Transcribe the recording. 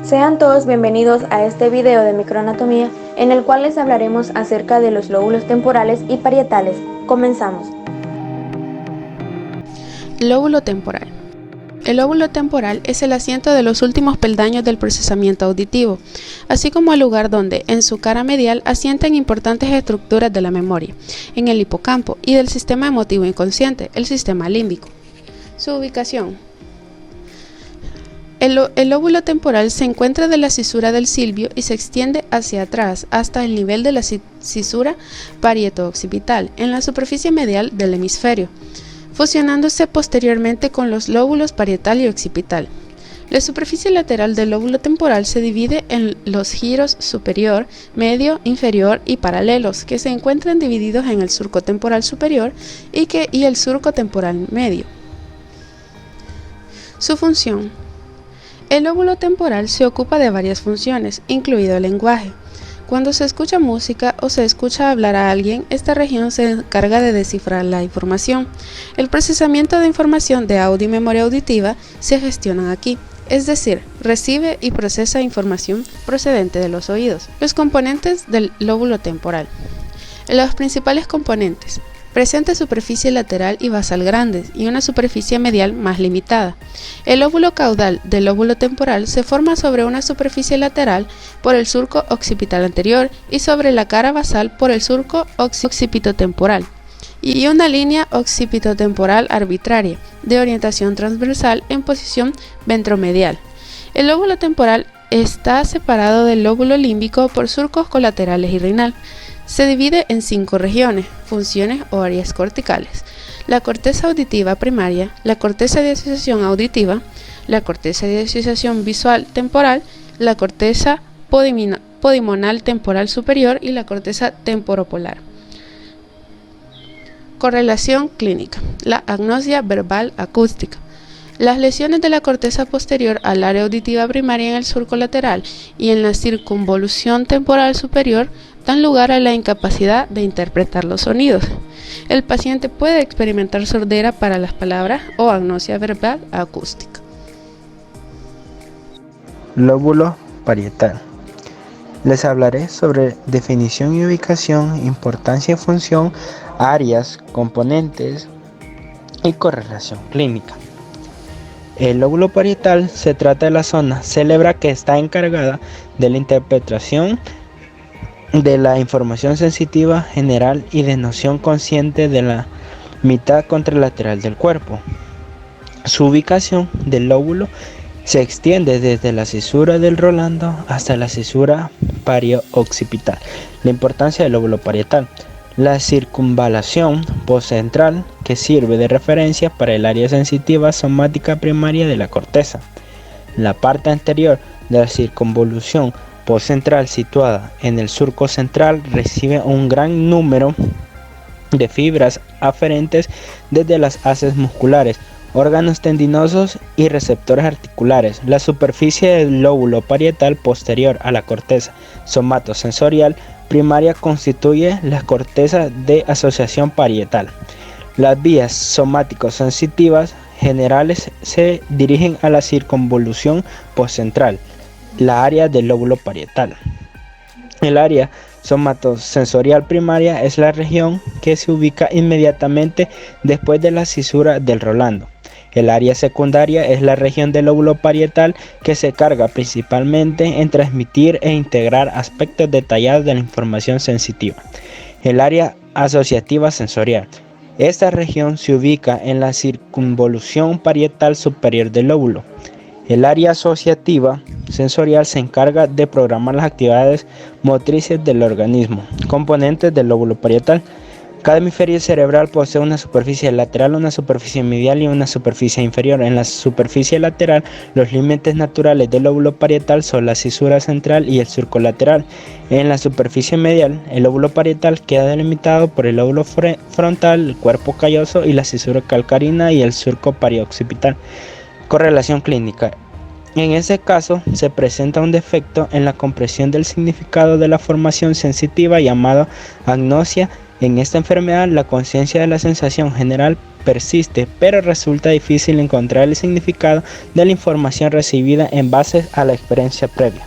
Sean todos bienvenidos a este video de microanatomía en el cual les hablaremos acerca de los lóbulos temporales y parietales. Comenzamos. Lóbulo temporal. El lóbulo temporal es el asiento de los últimos peldaños del procesamiento auditivo, así como el lugar donde, en su cara medial, asientan importantes estructuras de la memoria, en el hipocampo y del sistema emotivo inconsciente, el sistema límbico. Su ubicación. El lóbulo temporal se encuentra de la cisura del silvio y se extiende hacia atrás hasta el nivel de la cisura parieto-occipital, en la superficie medial del hemisferio, fusionándose posteriormente con los lóbulos parietal y occipital. La superficie lateral del lóbulo temporal se divide en los giros superior, medio, inferior y paralelos, que se encuentran divididos en el surco temporal superior y el surco temporal medio. Su función. El lóbulo temporal se ocupa de varias funciones, incluido el lenguaje. Cuando se escucha música o se escucha hablar a alguien, esta región se encarga de descifrar la información. El procesamiento de información de audio y memoria auditiva se gestionan aquí, es decir, recibe y procesa información procedente de los oídos. Los componentes del lóbulo temporal. Los principales componentes. Presenta superficie lateral y basal grandes y una superficie medial más limitada. El lóbulo caudal del lóbulo temporal se forma sobre una superficie lateral por el surco occipital anterior y sobre la cara basal por el surco occipitotemporal y una línea occipitotemporal arbitraria de orientación transversal en posición ventromedial. El lóbulo temporal está separado del lóbulo límbico por surcos colaterales y renal. Se divide en 5 regiones, funciones o áreas corticales: la corteza auditiva primaria, la corteza de asociación auditiva, la corteza de asociación visual temporal, la corteza podimonal temporal superior y la corteza temporopolar. Correlación clínica: la agnosia verbal acústica. Las lesiones de la corteza posterior al área auditiva primaria en el surco lateral y en la circunvolución temporal superior dan lugar a la incapacidad de interpretar los sonidos. El paciente puede experimentar sordera para las palabras o agnosia verbal acústica. Lóbulo parietal. Les hablaré sobre definición y ubicación, importancia y función, áreas, componentes y correlación clínica. El lóbulo parietal se trata de la zona cerebral que está encargada de la interpretación de la información sensitiva general y de noción consciente de la mitad contralateral del cuerpo. Su ubicación del lóbulo se extiende desde la cisura del Rolando hasta la cisura pario-occipital. La importancia del lóbulo parietal. La circunvalación postcentral que sirve de referencia para el área sensitiva somática primaria de la corteza. La parte anterior de la circunvolución postcentral situada en el surco central recibe un gran número de fibras aferentes desde las haces musculares, órganos tendinosos y receptores articulares. La superficie del lóbulo parietal posterior a la corteza somatosensorial primaria constituye la corteza de asociación parietal. Las vías somático-sensitivas generales se dirigen a la circunvolución postcentral, la área del lóbulo parietal. El área somatosensorial primaria es la región que se ubica inmediatamente después de la cisura del Rolando. El área secundaria es la región del lóbulo parietal que se carga principalmente en transmitir e integrar aspectos detallados de la información sensitiva. El área asociativa sensorial. Esta región se ubica en la circunvolución parietal superior del lóbulo. El área asociativa sensorial se encarga de programar las actividades motrices del organismo. Componentes del lóbulo parietal. Cada hemisferio cerebral posee una superficie lateral, una superficie medial y una superficie inferior. En la superficie lateral, los límites naturales del lóbulo parietal son la cisura central y el surco lateral. En la superficie medial, el lóbulo parietal queda delimitado por el lóbulo frontal, el cuerpo calloso y la cisura calcarina y el surco pario-occipital. Correlación clínica. En ese caso, se presenta un defecto en la comprensión del significado de la formación sensitiva llamado agnosia. En esta enfermedad, la conciencia de la sensación general persiste, pero resulta difícil encontrar el significado de la información recibida en base a la experiencia previa.